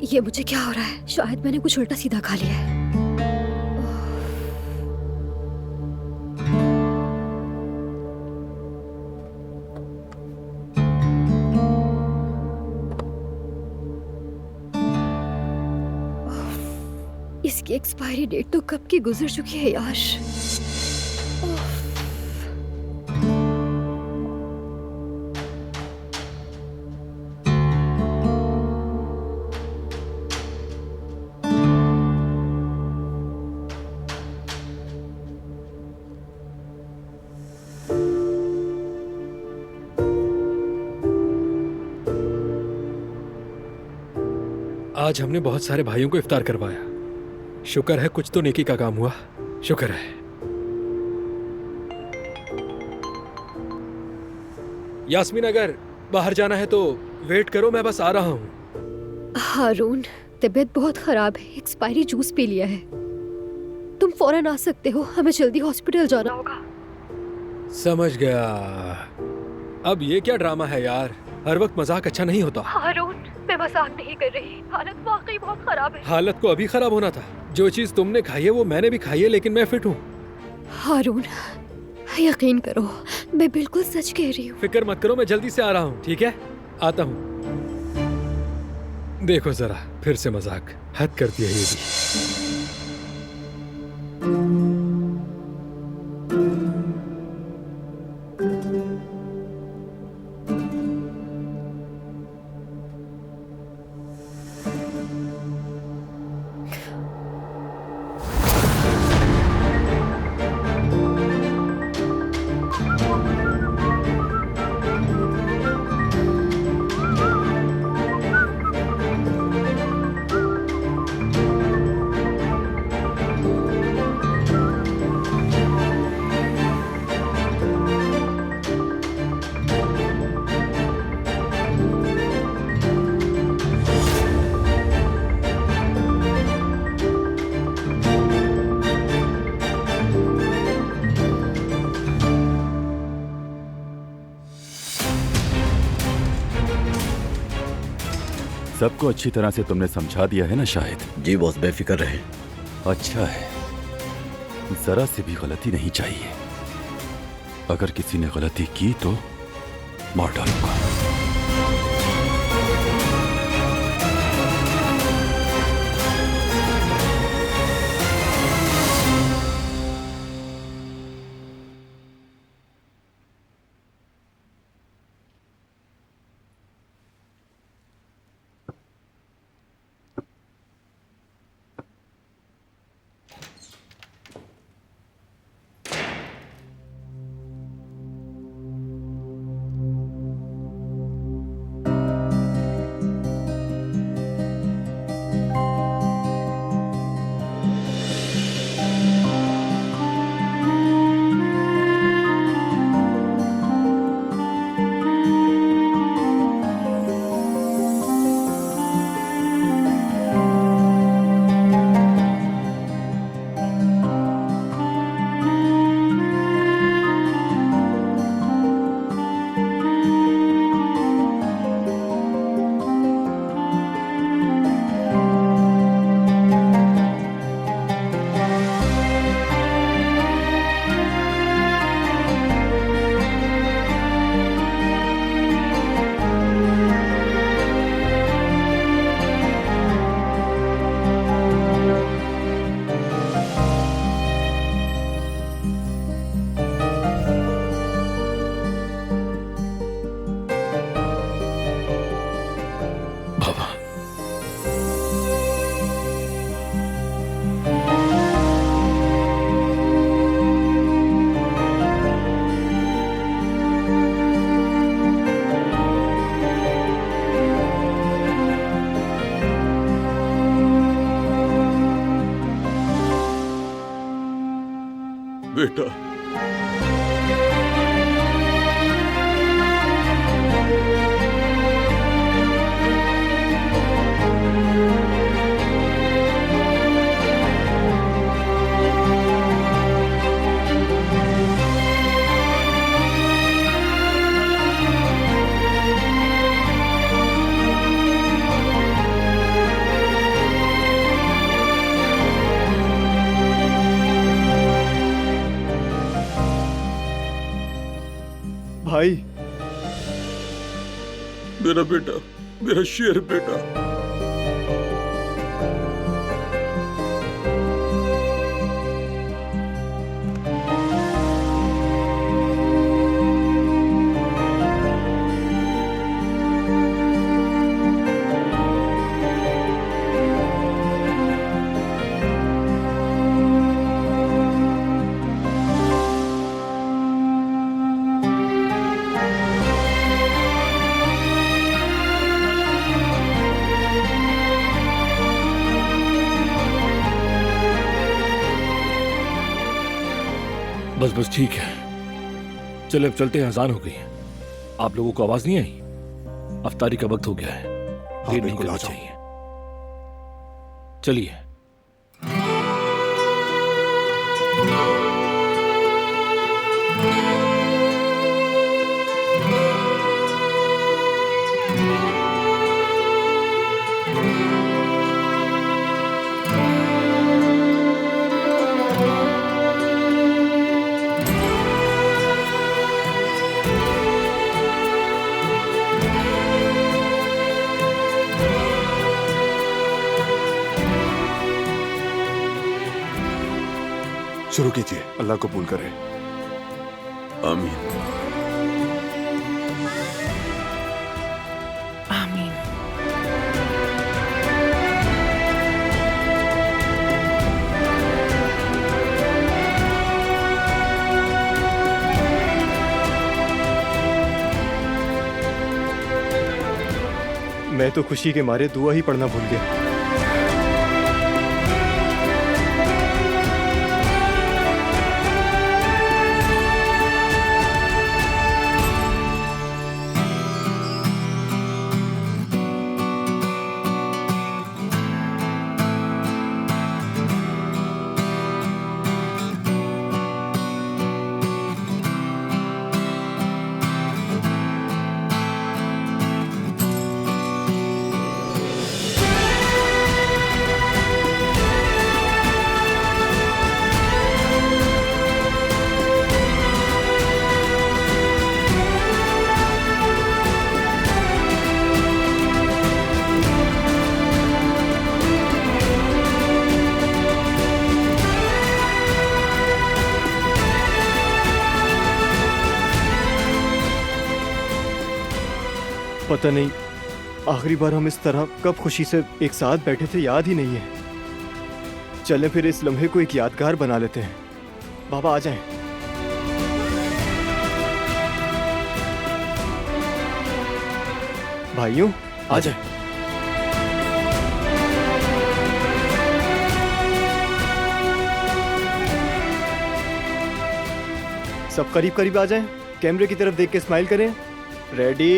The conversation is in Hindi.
ये मुझे क्या हो रहा है? शायद मैंने कुछ उल्टा सीधा खा लिया है। इसकी एक्सपायरी डेट तो कब की गुजर चुकी है यार। आज हमने बहुत सारे भाइयों को इफ्तार करवाया। शुक्र है कुछ तो नेकी का काम हुआ। शुक्र है। यास्मीन, अगर बाहर जाना है तो वेट करो, मैं बस आ रहा हूँ। हारून, तबीयत बहुत खराब है, एक्सपायरी जूस पी लिया है। तुम फौरन आ सकते हो, हमें जल्दी हॉस्पिटल जाना होगा। समझ गया। अब ये क्या ड्रामा है यार, हर वक्त मजाक अच्छा नहीं होता। हारून, मैं मजाक नहीं कर रही, हालत वाकई बहुत खराब है। हालत को अभी खराब होना था। जो चीज तुमने खाई है वो मैंने भी खाई है, लेकिन मैं फिट हूँ। हारून, यकीन करो, मैं बिल्कुल सच कह रही हूँ। फिक्र मत करो, मैं जल्दी से आ रहा हूँ। ठीक है, आता हूँ। देखो जरा, फिर से मजाक, हद कर दिया ये भी। सबको अच्छी तरह से तुमने समझा दिया है ना शायद? जी बॉस, बेफिक्र रहे। अच्छा है, जरा से भी गलती नहीं चाहिए। अगर किसी ने गलती की तो मार डालूंगा। बेटा, भाई। मेरा बेटा, मेरा शेर बेटा। बस बस ठीक है, चले अब चलते हैं, अजान हो गई है। आप लोगों को आवाज नहीं आई? अफ्तारी का वक्त हो गया है, देर नहीं बिल्कुल, करनी आ जाओ। चाहिए। चलिए। शुरू कीजिए, अल्लाह कबूल करे। आमीन। आमीन। मैं तो खुशी के मारे दुआ ही पढ़ना भूल गया। पता नहीं आखिरी बार हम इस तरह कब खुशी से एक साथ बैठे थे, याद ही नहीं है। चलें फिर इस लम्हे को एक यादगार बना लेते हैं। बाबा आ जाएं। भाइयों आ जाएं। सब करीब करीब आ जाएं। कैमरे की तरफ देख के स्माइल करें। रेडी।